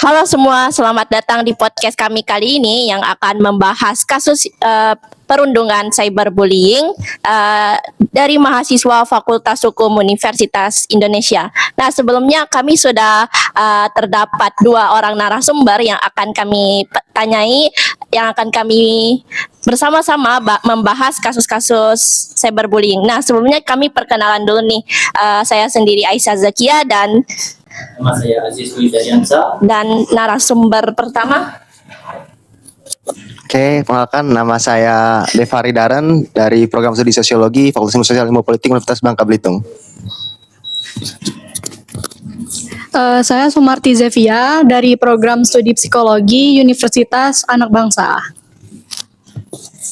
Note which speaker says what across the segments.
Speaker 1: Halo semua, selamat datang di podcast kami kali ini yang akan membahas kasus perundungan cyberbullying dari mahasiswa Fakultas Hukum Universitas Indonesia. Nah, sebelumnya kami sudah terdapat 2 orang narasumber yang akan kami tanyai, yang akan kami bersama-sama membahas kasus-kasus cyberbullying. Nah, sebelumnya kami perkenalan dulu nih. Saya sendiri Aisyah Zakia dan
Speaker 2: nama saya Aziz Widaryansa.
Speaker 1: Dan narasumber pertama.
Speaker 3: Oke, perkenalkan nama saya Devari Daran dari Program Studi Sosiologi Fakultas Ilmu Sosial Ilmu Politik Universitas Bangka Belitung.
Speaker 4: Saya Sumarti Zevia dari Program Studi Psikologi Universitas Anak Bangsa.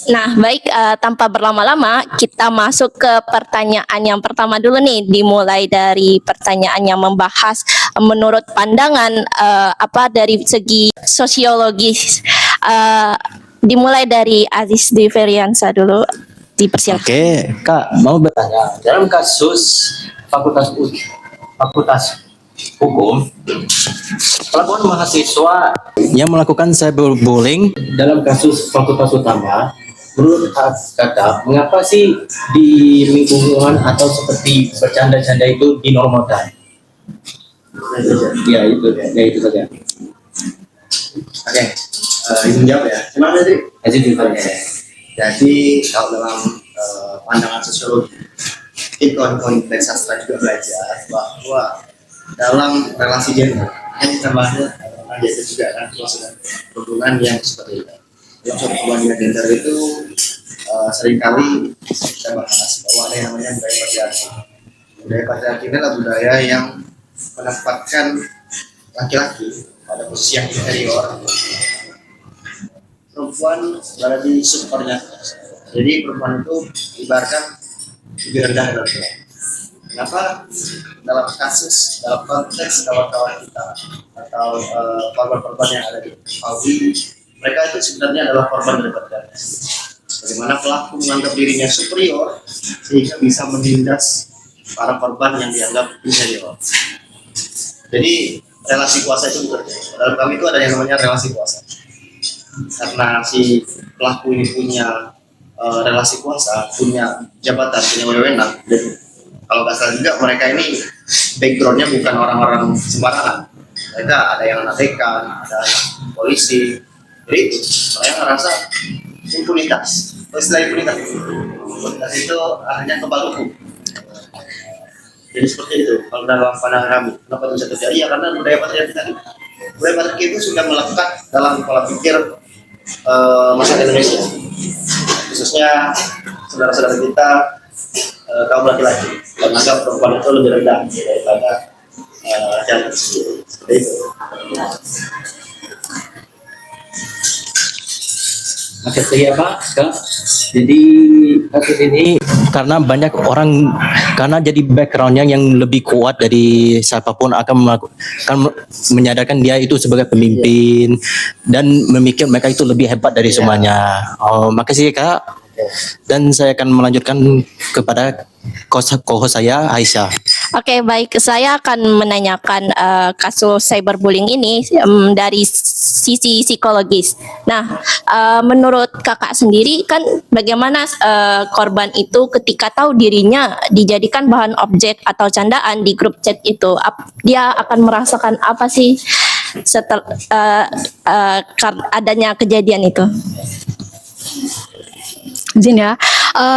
Speaker 1: Nah, baik, tanpa berlama-lama kita masuk ke pertanyaan yang pertama dulu nih. Dimulai dari pertanyaan yang membahas menurut pandangan dari segi sosiologis. Dimulai dari Aziz Deveriansa dulu, dipersilakan.
Speaker 2: Oke, Kak, mau bertanya, dalam kasus Fakultas Hukum, pelakuan mahasiswa yang melakukan cyberbullying dalam kasus fakultas utama, menurut Kakak, mengapa sih di lingkungan atau seperti bercanda-canda itu dinormalkan? Ya itu saja.
Speaker 5: Oke, izin jawab ya. Gimana tadi? Jadi kalau dalam pandangan sosiologi, mungkin kawan-kawan dari sastra juga belajar bahwa dalam relasi gender yang kita bahasnya gender juga kan maksudnya hubungan yang seperti itu. Dalam suatu hubungan gender itu seringkali kita bahas bahwa ada yang namanya budaya patriarki. Budaya patriarki ini adalah budaya yang menempatkan laki-laki pada posisi yang inferior, perempuan berada di subordinat. Jadi perempuan itu ibaratkan lebih rendah dari laki-laki. Kenapa? Dalam konteks kawan-kawan kita atau korban-korban yang ada di Pauli, mereka itu sebenarnya adalah korban dari patriarki. Bagaimana pelaku menganggap dirinya superior sehingga bisa menindas para korban yang dianggap inferior. Jadi relasi kuasa itu bekerja. Dalam kami itu ada yang namanya relasi kuasa. Karena si pelaku ini punya relasi kuasa, punya jabatan, punya wewenang, dan kalau nggak salah juga mereka ini backgroundnya bukan orang-orang sembarangan. Mereka ada yang anak dekan, ada polisi. Jadi mereka merasa impunitas. Istilah impunitas itu artinya kebal hukum. Jadi seperti itu. Kalau dalam pandangan kami, kenapa itu bisa terjadi? Ya karena budaya patriarki tadi. Budaya patriarki itu sudah melekat dalam pola pikir masyarakat Indonesia, khususnya saudara-saudara kita kaum laki-laki, menganggap perempuan itu lebih rendah daripada laki-laki sendiri. Seperti itu.
Speaker 2: Makasih ya Pak. Jadi kasus ini karena banyak orang, karena jadi backgroundnya yang lebih kuat dari siapapun akan menyadarkan dia itu sebagai pemimpin dan memikir mereka itu lebih hebat dari semuanya. Oh, makasih Kak. Dan saya akan melanjutkan kepada co-host saya Aisyah.
Speaker 1: Oke, baik. Saya akan menanyakan kasus cyberbullying ini dari sisi psikologis. Nah, menurut kakak sendiri kan bagaimana korban itu ketika tahu dirinya dijadikan bahan objek atau candaan di grup chat itu, dia akan merasakan apa sih setelah adanya kejadian itu?
Speaker 4: Izin ya,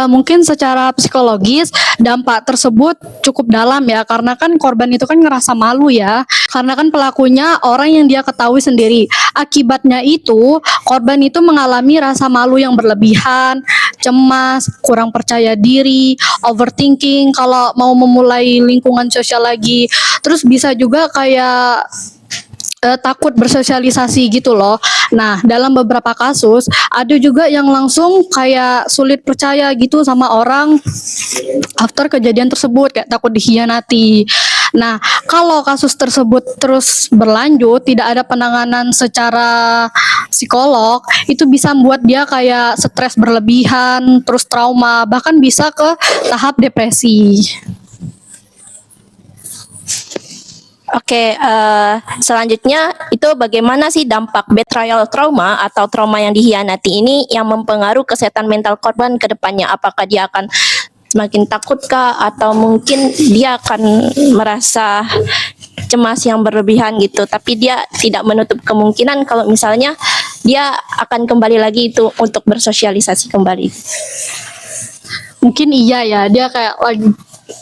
Speaker 4: mungkin secara psikologis dampak tersebut cukup dalam ya, karena kan korban itu kan ngerasa malu ya, karena kan pelakunya orang yang dia ketahui sendiri. Akibatnya itu korban itu mengalami rasa malu yang berlebihan, cemas, kurang percaya diri, overthinking kalau mau memulai lingkungan sosial lagi, terus bisa juga kayak takut bersosialisasi gitu loh. Nah, dalam beberapa kasus ada juga yang langsung kayak sulit percaya gitu sama orang after kejadian tersebut, kayak takut dikhianati. Nah, kalau kasus tersebut terus berlanjut, tidak ada penanganan secara psikolog, itu bisa membuat dia kayak stres berlebihan, terus trauma, bahkan bisa ke tahap depresi.
Speaker 1: Oke, selanjutnya itu bagaimana sih dampak betrayal trauma atau trauma yang dihianati ini yang mempengaruhi kesehatan mental korban ke depannya? Apakah dia akan semakin takutkah atau mungkin dia akan merasa cemas yang berlebihan gitu, tapi dia tidak menutup kemungkinan kalau misalnya dia akan kembali lagi itu untuk bersosialisasi kembali.
Speaker 4: Mungkin iya ya, dia kayak lagi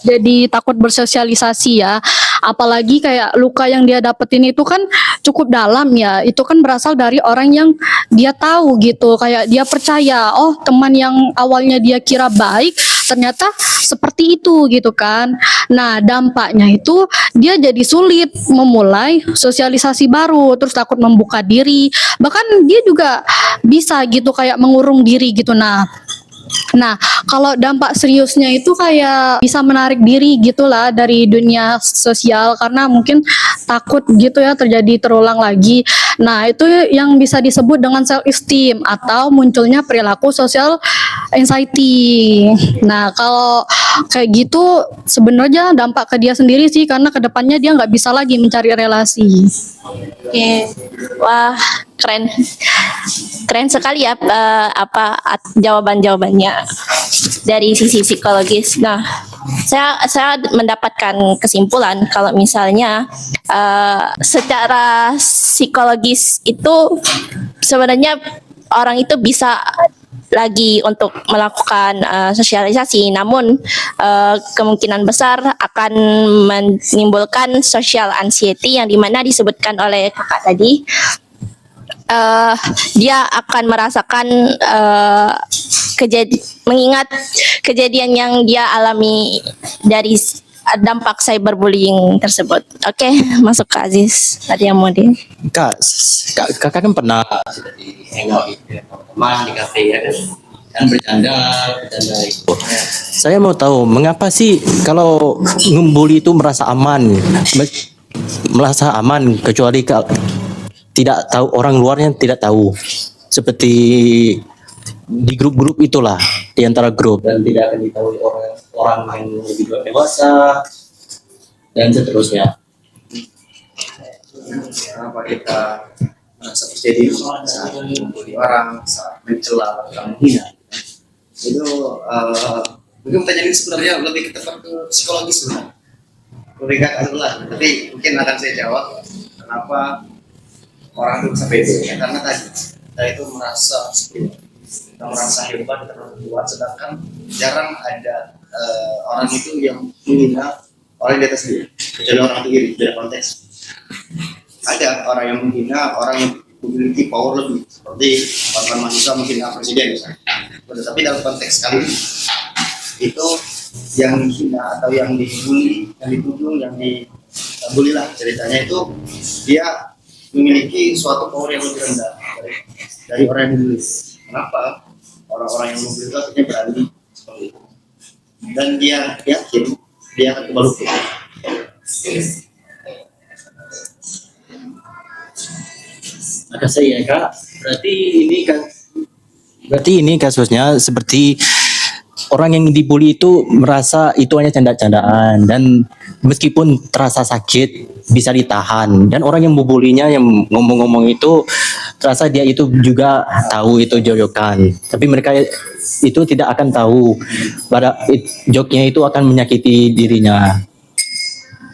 Speaker 4: jadi takut bersosialisasi ya. Apalagi kayak luka yang dia dapetin itu kan cukup dalam ya. Itu kan berasal dari orang yang dia tahu gitu. Kayak dia percaya, oh teman yang awalnya dia kira baik ternyata seperti itu gitu kan. Nah, dampaknya itu dia jadi sulit memulai sosialisasi baru, terus takut membuka diri. Bahkan dia juga bisa gitu kayak mengurung diri gitu. Nah, kalau dampak seriusnya itu kayak bisa menarik diri gitulah dari dunia sosial karena mungkin takut gitu ya terjadi terulang lagi. Nah, itu yang bisa disebut dengan self esteem atau munculnya perilaku social anxiety. Nah, kalau kayak gitu sebenarnya dampak ke dia sendiri sih karena kedepannya dia nggak bisa lagi mencari relasi.
Speaker 1: Oke, wah keren, keren sekali ya jawaban-jawabannya dari sisi psikologis. Nah, saya mendapatkan kesimpulan kalau misalnya secara psikologis itu sebenarnya orang itu bisa lagi untuk melakukan sosialisasi, namun kemungkinan besar akan menimbulkan social anxiety yang dimana disebutkan oleh kakak tadi. Dia akan merasakan mengingat kejadian yang dia alami dari dampak cyberbullying tersebut. Oke, masuk ke Aziz. Ada yang mau di?
Speaker 2: Kakak kan pernah di hangout gitu ya, teman di kafe ya kan bercanda itu. Saya mau tahu mengapa sih kalau ngebully itu merasa aman kecuali tidak tahu orang luarnya tidak tahu seperti di grup-grup itulah di antara grup dan tidak akan diketahui orang yang lebih dewasa dan seterusnya.
Speaker 5: Kenapa kita merasa terjadi saat membuli orang, saat mencela orang menghina? Itu mungkin pertanyaan ini sebenarnya lebih tepat ke psikologis sebenarnya. Lebih ke adalah, tapi mungkin akan saya jawab kenapa orang itu sampai itu. Ya, karena tadi kita itu merasa superior, kita merasa hebat, kita merasa kuat, sedangkan jarang ada orang itu yang menghina orang di atas dia, kecuali orang itu iri, beda konteks. Ada orang yang menghina orang yang memiliki power lebih, seperti korban mahasiswa menghina presiden misalnya. Tetapi dalam konteks kali ini itu yang dihina atau yang dibully, yang dituduh, yang dibully lah ceritanya itu dia memiliki suatu power yang lebih rendah dari orang yang dibully. Kenapa? Orang-orang yang membully itu akhirnya berani seperti itu, dan dia yakin dia akan kembali pulang.
Speaker 2: Ada saya kak, berarti ini kasusnya seperti orang yang dibully itu merasa itu hanya canda-candaan dan meskipun terasa sakit bisa ditahan, dan orang yang membulinya yang ngomong-ngomong itu terasa dia itu juga tahu itu jojokan, tapi mereka itu tidak akan tahu pada joknya itu akan menyakiti dirinya.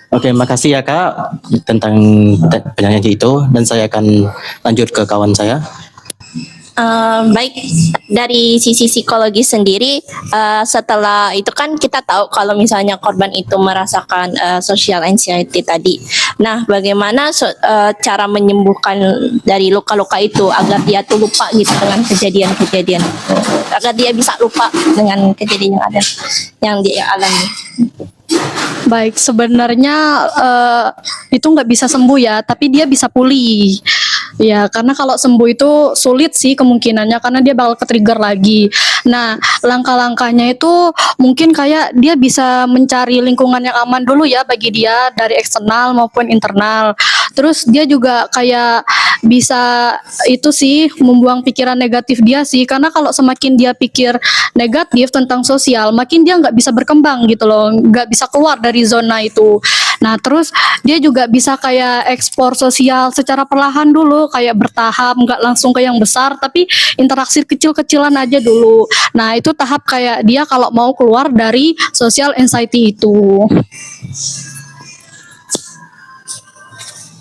Speaker 2: Oke, makasih ya kak tentang penyanyi itu, dan saya akan lanjut ke kawan saya.
Speaker 1: Baik, dari sisi psikologis sendiri, setelah itu kan kita tahu kalau misalnya korban itu merasakan social anxiety tadi. Nah, bagaimana cara menyembuhkan dari luka-luka itu agar dia tuh lupa gitu dengan kejadian-kejadian, agar dia bisa lupa dengan kejadian yang ada, yang dia alami.
Speaker 4: Baik, sebenarnya itu nggak bisa sembuh ya, tapi dia bisa pulih. Ya, karena kalau sembuh itu sulit sih kemungkinannya, karena dia bakal ke-trigger lagi. Nah, langkah-langkahnya itu mungkin kayak dia bisa mencari lingkungan yang aman dulu ya bagi dia dari eksternal maupun internal. Terus dia juga kayak bisa itu sih membuang pikiran negatif dia sih, karena kalau semakin dia pikir negatif tentang sosial, makin dia nggak bisa berkembang gitu loh, nggak bisa keluar dari zona itu. Nah, terus dia juga bisa kayak ekspor sosial secara perlahan dulu, kayak bertahap, nggak langsung ke yang besar, tapi interaksi kecil-kecilan aja dulu. Nah, itu tahap kayak dia kalau mau keluar dari social anxiety itu.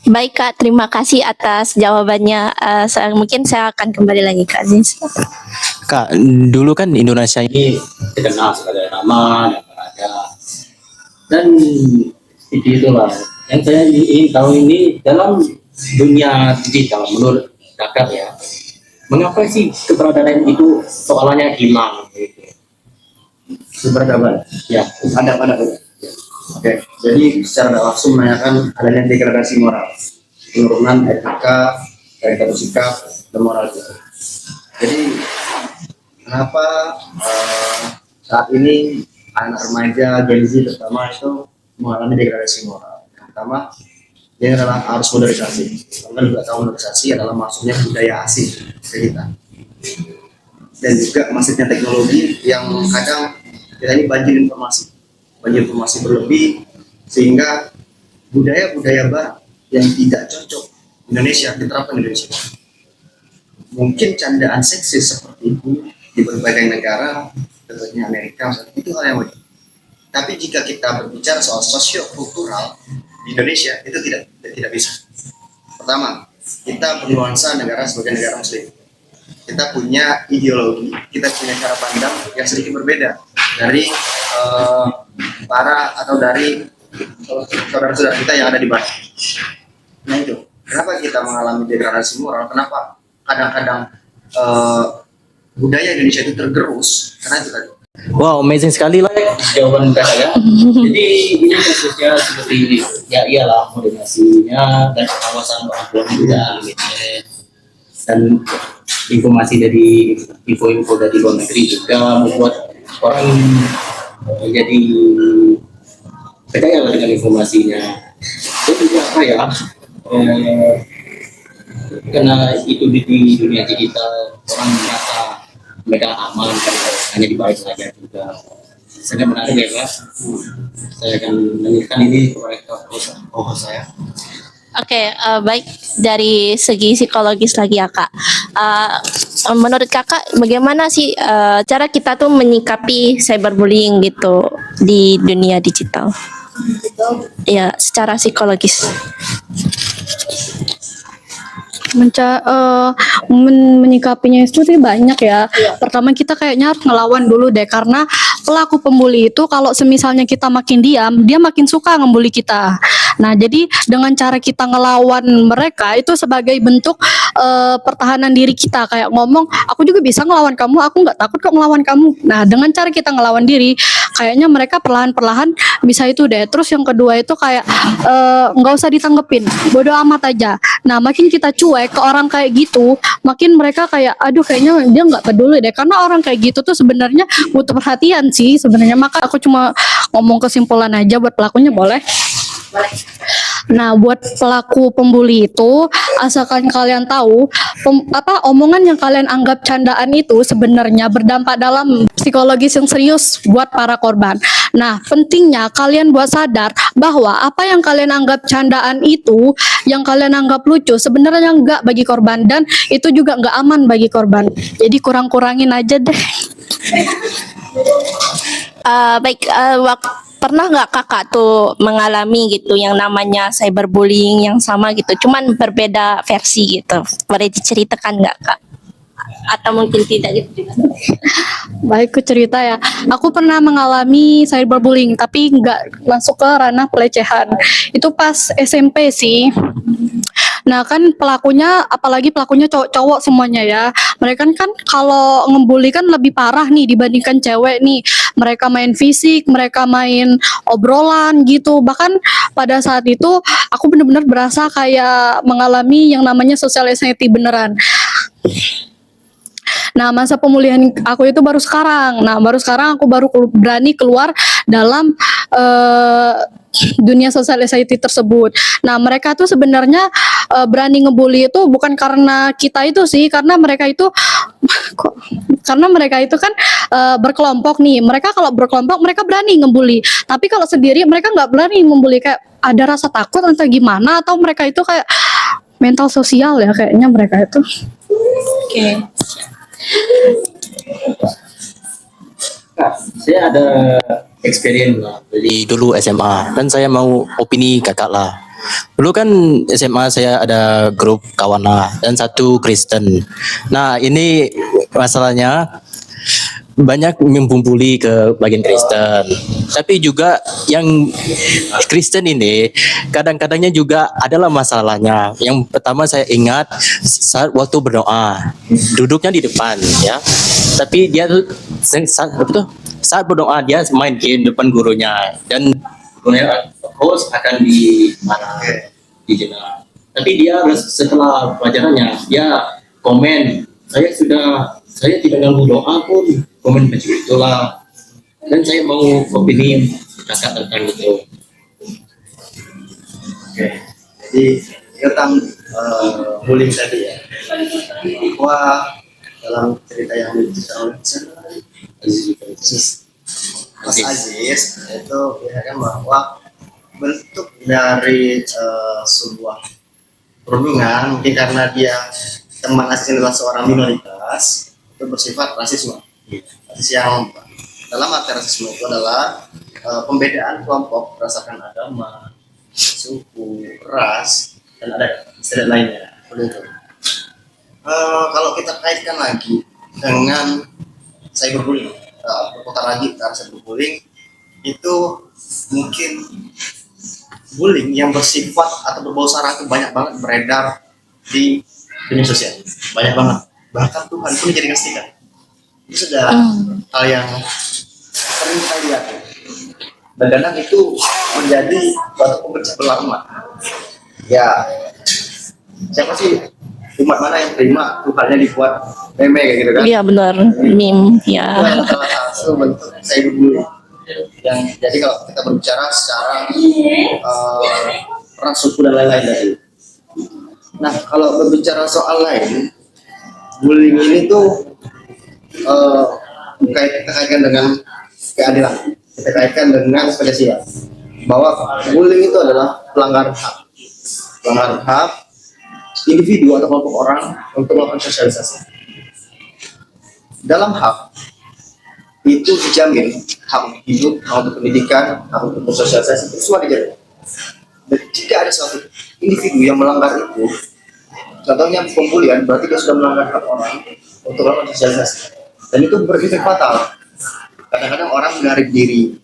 Speaker 1: Baik Kak, terima kasih atas jawabannya. Mungkin saya akan kembali lagi ke Aziz.
Speaker 2: Kak, dulu kan Indonesia ini terkenal sebagai ramah dan berada. Dan itulah yang saya ingin tahu ini dalam dunia digital menurut kakak ya, mengapa sih keberadaan itu soalannya hilang gitu?
Speaker 5: Keberagaman.
Speaker 2: Ya,
Speaker 5: Ada. Oke, jadi secara tidak langsung menanyakan adanya degradasi moral, penurunan etika, sikap, dan moral itu. Jadi kenapa saat ini anak remaja Gen Z terutama itu mengalami degradasi moral? Yang pertama, ini adalah arus modernisasi. Kita juga tahu modernisasi adalah masuknya budaya asing ke kita, dan juga masifnya teknologi yang kadang kita ini banjir informasi berlebih, sehingga budaya-budaya barat yang tidak cocok Indonesia diterapkan di Indonesia. Mungkin candaan seksis seperti itu di berbagai negara, contohnya Amerika, itu hal yang wajar. Tapi jika kita berbicara soal sosio-kultural di Indonesia, itu tidak bisa. Pertama, kita bernuansa negara sebagai negara Muslim. Kita punya ideologi, kita punya cara pandang yang sedikit berbeda dari dari saudara-saudara kita yang ada di Barat. Nah itu, kenapa kita mengalami degradasi moral? Kenapa kadang-kadang budaya Indonesia itu tergerus? Karena itu tadi.
Speaker 2: wow, amazing sekali lah jawaban kakak ya. Jadi ini kasusnya seperti ini. Ya iyalah, modernisasinya dan pengawasan orang tua juga limited. Dan informasi dari info-info dari luar negeri juga membuat orang menjadi percaya dengan informasinya. Dan juga apa ya? Karena itu di dunia digital orang merasa mereka aman kalau hanya di balik saja juga. Sangat menarik ya Pak. Saya akan menanyakan ini kepada saya.
Speaker 1: Oke, baik dari segi psikologis lagi ya Kak. Menurut Kakak bagaimana sih cara kita tuh menyikapi cyberbullying gitu di dunia digital? Ya, secara psikologis.
Speaker 4: Menyikapinya itu sih banyak ya. Pertama kita kayaknya harus ngelawan dulu deh, karena pelaku pembuli itu kalau semisalnya kita makin diam, dia makin suka ngebully kita. Nah, jadi dengan cara kita ngelawan mereka itu sebagai bentuk pertahanan diri kita, kayak ngomong, aku juga bisa ngelawan kamu, aku nggak takut kok ngelawan kamu. Nah, dengan cara kita ngelawan diri, kayaknya mereka perlahan-perlahan bisa itu deh. Terus yang kedua itu kayak nggak usah ditanggepin, bodoh amat aja. Nah, makin kita cuek ke orang kayak gitu, makin mereka kayak, aduh kayaknya dia nggak peduli deh, karena orang kayak gitu tuh sebenarnya butuh perhatian sih sebenarnya. Maka aku cuma ngomong kesimpulan aja buat pelakunya, boleh? Nah, buat pelaku pembuli itu, asalkan kalian tahu, omongan yang kalian anggap candaan itu sebenarnya berdampak dalam psikologis yang serius buat para korban. Nah, pentingnya kalian buat sadar bahwa apa yang kalian anggap candaan itu, yang kalian anggap lucu, sebenarnya enggak bagi korban, dan itu juga enggak aman bagi korban. Jadi kurang-kurangin aja deh.
Speaker 1: Baik, pernah nggak Kakak tuh mengalami gitu yang namanya cyberbullying yang sama gitu, cuman berbeda versi gitu? Boleh diceritakan nggak Kak? Atau mungkin tidak gitu juga?
Speaker 4: Baik, aku cerita ya. Aku pernah mengalami cyberbullying, tapi nggak masuk ke ranah pelecehan. Itu pas SMP sih. Nah, kan pelakunya, apalagi pelakunya cowok-cowok semuanya ya. Mereka kan kalau ngebully kan lebih parah nih dibandingkan cewek nih. Mereka main fisik, mereka main obrolan gitu. Bahkan pada saat itu aku benar-benar berasa kayak mengalami yang namanya social anxiety beneran. Nah, masa pemulihan aku itu baru sekarang. Nah, baru sekarang aku baru berani keluar dalam dunia society tersebut. Nah, mereka tuh sebenarnya berani ngebully itu bukan karena kita itu sih, karena mereka itu karena mereka itu kan berkelompok nih. Mereka kalau berkelompok mereka berani ngebully. Tapi kalau sendiri mereka nggak berani ngebully, kayak ada rasa takut atau gimana, atau mereka itu kayak mental sosial ya kayaknya mereka itu.
Speaker 1: Oke.
Speaker 2: Nah, saya ada experience lah dari dulu SMA dan saya mau opini kakak lah. Dulu kan SMA saya ada grup kawan lah dan satu Kristen. Nah ini masalahnya banyak membuli ke bagian Kristen. Tapi juga yang Kristen ini kadang-kadangnya juga adalah masalahnya. Yang pertama saya ingat saat waktu berdoa, duduknya di depan ya. Tapi dia tuh saat berdoa dia main game depan gurunya dan gurunya host akan di mana di jenah. Tapi dia setelah pelajarannya dia komen, saya tidak ganggu doa pun, komen kecil itulah. Dan saya mau opini kakak tentang itu.
Speaker 5: Oke, jadi tentang bullying tadi ya. Wah, dalam cerita yang diceritakan oleh Mas Aziz itu ya bahwa bentuk dari sebuah perundungan mungkin karena dia teman Aziz adalah seorang minoritas itu bersifat rasisme. Rasis yang dalam arti rasisme itu adalah pembedaan kelompok berdasarkan agama, suku, ras, dan ada istilah lainnya. Kalau kita kaitkan lagi dengan cyberbullying, berputar lagi ke arah cyberbullying, itu mungkin bullying yang bersifat atau berbau sara itu banyak banget beredar di dunia sosial, banyak banget. Bahkan Tuhan pun dijadikan stiker. Itu sudah hal yang sering kita lihat. Dan kadang itu menjadi suatu pemecah belah umat. Ya, siapa sih umat mana yang terima Tuhannya dibuat meme kayak gitu kan?
Speaker 1: Iya benar, meme ya.
Speaker 5: Itu salah satu bentuk cyberbullying. Yang jadi kalau kita berbicara secara ras, suku dan lain-lain tadi. Nah, kalau berbicara soal lain, bullying ini tuh kita kaitkan dengan keadilan, kita kaitkan dengan pancasila, bahwa bullying itu adalah pelanggaran hak individu atau kelompok orang untuk melakukan sosialisasi. Dalam hak itu dijamin hak untuk hidup, hak untuk pendidikan, hak untuk bersosialisasi, itu semua dijamin. Dan jika ada suatu individu yang melanggar itu, contohnya pembulian, berarti dia sudah melanggar hak orang untuk melakukan sosialisasi. Dan itu berefek fatal. Kadang-kadang orang menarik diri,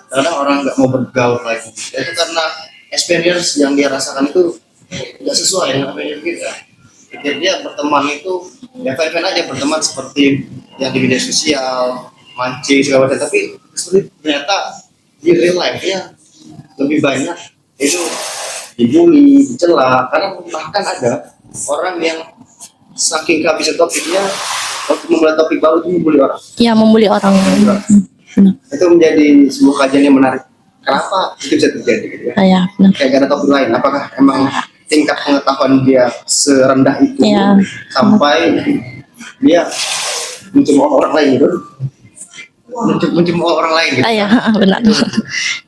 Speaker 5: kadang-kadang orang nggak mau bergaul lagi. Itu karena experience yang dia rasakan itu tidak sesuai dengan apa yang kita. Jadi dia berteman itu ya fine-fine aja, berteman seperti yang di media sosial, mancing segala macam. Tapi seperti ternyata di real life ya lebih banyak itu dibully, dicela. Karena bahkan ada orang yang saking kehabisan topiknya, waktu memulai topik baru itu membuli orang.
Speaker 1: Ya membuli orang.
Speaker 5: Itu menjadi sebuah kajian yang menarik. Kenapa itu bisa terjadi gitu ya?
Speaker 1: Ya benar.
Speaker 5: Kayak gak ada topik lain. Apakah emang tingkat pengetahuan dia serendah itu
Speaker 1: Ya.
Speaker 5: sampai dia mencemooh orang lain gitu? Mencemooh orang lain gitu.
Speaker 1: Ya benar.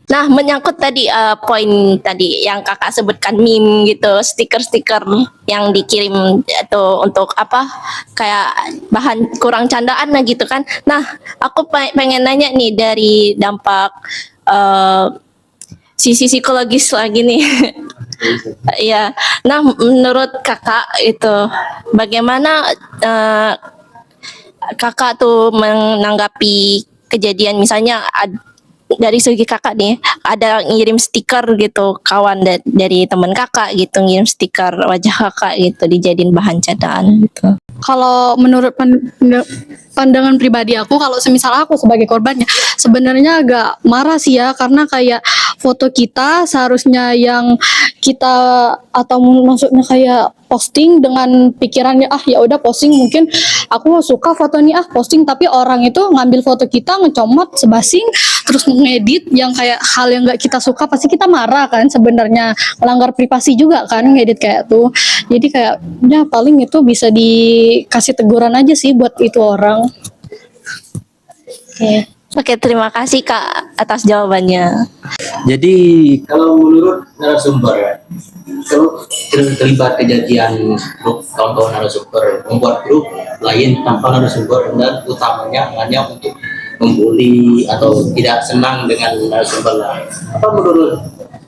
Speaker 1: Nah menyangkut tadi poin tadi yang kakak sebutkan meme gitu, stiker-stiker yang dikirim atau untuk apa kayak bahan kurang candaan lah gitu kan. Nah aku pengen nanya nih dari dampak sisi psikologis lagi nih. Iya. Nah menurut kakak itu bagaimana kakak tuh menanggapi kejadian misalnya dari segi kakak nih ada ngirim stiker gitu kawan dari teman kakak gitu ngirim stiker wajah kakak gitu dijadiin bahan candaan gitu.
Speaker 4: Kalau menurut pandangan pribadi aku, kalau semisal aku sebagai korbannya, sebenarnya agak marah sih ya, karena kayak foto kita seharusnya yang kita atau maksudnya kayak posting dengan pikirannya ya udah posting, mungkin aku suka foto ini posting, tapi orang itu ngambil foto kita ngecomot sebasing terus ngedit yang kayak hal yang nggak kita suka, pasti kita marah kan, sebenarnya melanggar privasi juga kan ngedit kayak tuh. Jadi kayak ya paling itu bisa dikasih teguran aja sih buat itu orang.
Speaker 1: Oke, terima kasih Kak atas jawabannya.
Speaker 2: Jadi kalau menurut narasumber, kalau terlibat kejadian grup kawan-kawan narasumber membuat grup lain tanpa narasumber dan utamanya hanya untuk membuli atau tidak senang dengan narasumber lain, apa menurut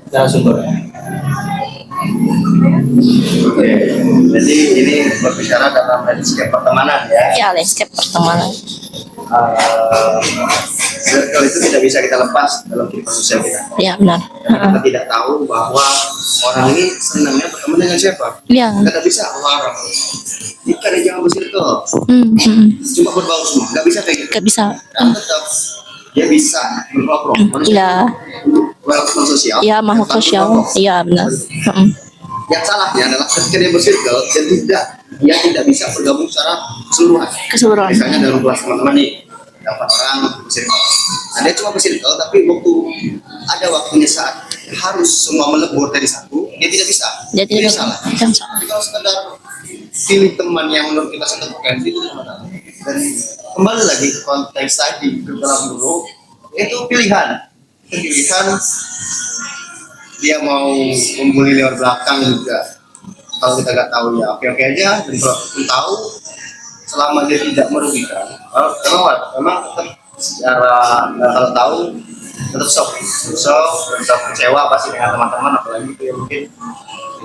Speaker 2: narasumber?
Speaker 5: Oke, jadi ini berbicara dalam landscape pertemanan ya.
Speaker 1: Ya, landscape pertemanan.
Speaker 5: Circle itu tidak bisa kita lepas dalam kehidupan sosial kita.
Speaker 1: Ya, benar.
Speaker 5: Karena kita tidak tahu bahwa orang ini senangnya berteman dengan siapa.
Speaker 1: Ya.
Speaker 5: Kita tidak bisa melarang. Jika dia jangan bersirkel, cuma berbau semua, nggak bisa kayak gitu.
Speaker 1: Gak bisa.
Speaker 5: Karena tetap dia bisa berkelompok. Manusia
Speaker 1: Iya.
Speaker 5: makhluk sosial.
Speaker 1: Ya, makhluk sosial. Iya, benar.
Speaker 5: Yang salahnya adalah ketika dia bersirkel, dia tidak bisa bergabung secara keseluruhan.
Speaker 1: Keseluruhan.
Speaker 5: Misalnya dalam kelas teman-teman nih, dapat orang bersirkel. Nah, dia cuma bersirkel, tapi waktu ada waktunya saat harus semua melebur dari satu, dia tidak bisa.
Speaker 1: Dia tidak bisa.
Speaker 5: salah.
Speaker 1: Yang salah.
Speaker 5: Jadi kalau sekedar pilih teman yang menurut kita satu frekuensi itu tidak masalah. Dan kembali lagi ke konteks tadi ke dalam grup, itu pilihan. Itu pilihan dia mau membuli lewat belakang juga. Kalau kita nggak tahu ya oke aja, dan kalau kita tahu selama dia tidak merugikan, memang tetap secara kalau tahu tetap tetap kecewa pasti dengan teman-teman, apalagi itu yang mungkin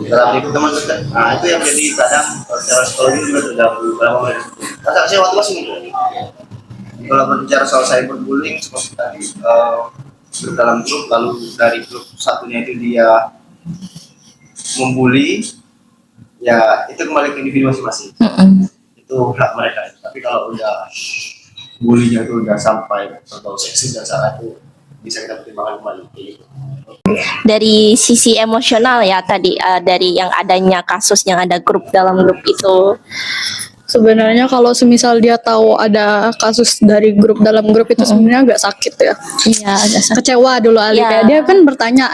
Speaker 5: dalam itu teman dekat. Nah itu yang jadi kadang secara psikologi juga sudah beberapa menit. Rasa kecewa itu pasti muncul. Kalau berbicara soal cyberbullying seperti tadi, dalam grup, lalu dari grup satunya itu dia membuli, ya itu kembali ke individu masing-masing. Itu hak mereka. Tapi kalau udah bulinya itu udah sampai atau seksis dan salah, itu bisa kita pertimbangkan kembali.
Speaker 1: Dari sisi emosional ya tadi, dari yang adanya kasus yang ada grup dalam grup itu.
Speaker 4: Sebenarnya kalau semisal dia tahu ada kasus dari grup dalam grup itu sebenarnya agak sakit ya.
Speaker 1: Iya, agak sakit.
Speaker 4: Kecewa dulu Ali,
Speaker 1: Iya.
Speaker 4: kayak dia kan bertanya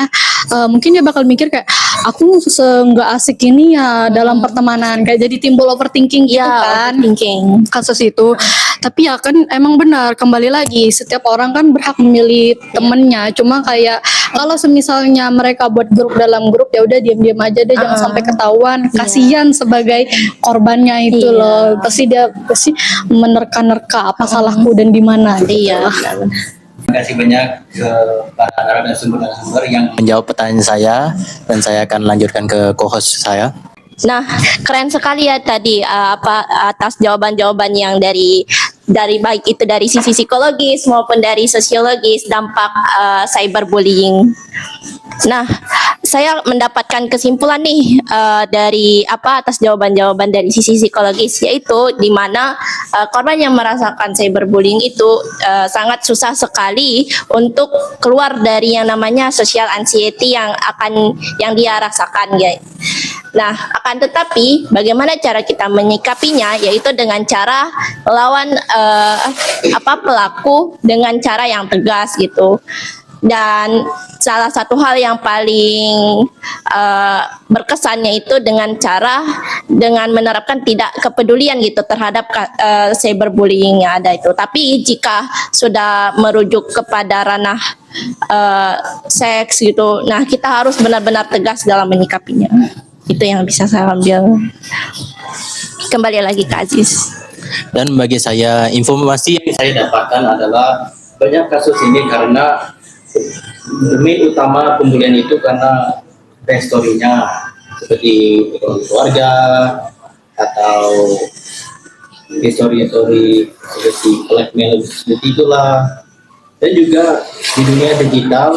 Speaker 4: mungkin dia bakal mikir kayak aku nggak asik ini ya dalam pertemanan, kayak jadi timbul overthinking gitu
Speaker 1: Iya,
Speaker 4: kan
Speaker 1: overthinking.
Speaker 4: kasus itu. Tapi ya kan emang benar, kembali lagi setiap orang kan berhak memilih temennya. Cuma kayak kalau semisalnya mereka buat grup dalam grup, ya udah diam-diam aja deh, jangan sampai ketahuan. Kasihan sebagai korbannya itu
Speaker 1: Iya.
Speaker 4: loh. Pasti dia menerka-nerka apa salahku dan di mana.
Speaker 1: Iya.
Speaker 2: Terima kasih banyak ke para narasumber yang menjawab pertanyaan saya, dan saya akan lanjutkan ke co-host saya.
Speaker 1: Nah, keren sekali ya tadi atas jawaban-jawaban yang dari baik itu dari sisi psikologis maupun dari sosiologis dampak cyberbullying. Nah, saya mendapatkan kesimpulan nih dari atas jawaban-jawaban dari sisi psikologis, yaitu di mana korban yang merasakan cyberbullying itu sangat susah sekali untuk keluar dari yang namanya social anxiety yang dia rasakan, guys. Nah, akan tetapi bagaimana cara kita menyikapinya, yaitu dengan cara melawan pelaku dengan cara yang tegas gitu. Dan salah satu hal yang paling berkesannya itu dengan menerapkan tidak kepedulian gitu terhadap cyberbullying yang ada itu. Tapi jika sudah merujuk kepada ranah seks gitu, nah kita harus benar-benar tegas dalam menyikapinya. Itu yang bisa saya ambil. Kembali lagi ke Aziz.
Speaker 2: Dan bagi saya, informasi yang saya dapatkan adalah banyak kasus ini karena demi utama pembulian itu karena backstory-nya seperti keluarga atau history seperti blackmail seperti itulah. Dan juga di dunia digital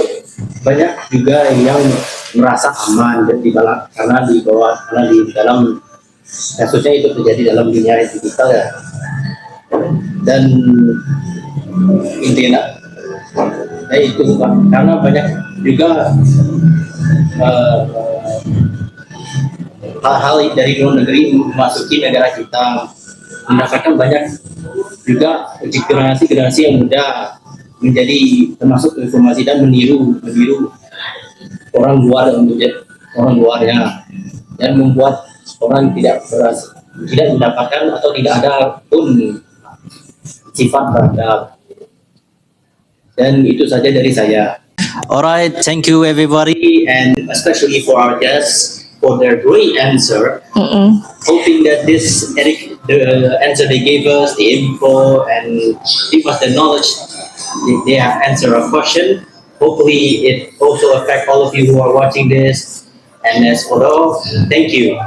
Speaker 2: banyak juga yang merasa aman karena di dalam kasusnya itu terjadi dalam dunia digital ya. Dan intinya itu Pak, karena banyak juga hal-hal dari luar negeri memasuki negara kita, mendapatkan banyak juga generasi yang muda menjadi termasuk informasi dan meniru orang luarnya dan membuat orang tidak mendapatkan atau tidak ada pun sifat beradab. Dan itu saja dari saya. Alright, thank you everybody and especially for our guests for their great answer. Hoping that the answer they gave us, the info and give us the knowledge they have answered our question. Hopefully it also affect all of you who are watching this. And as for all, thank you.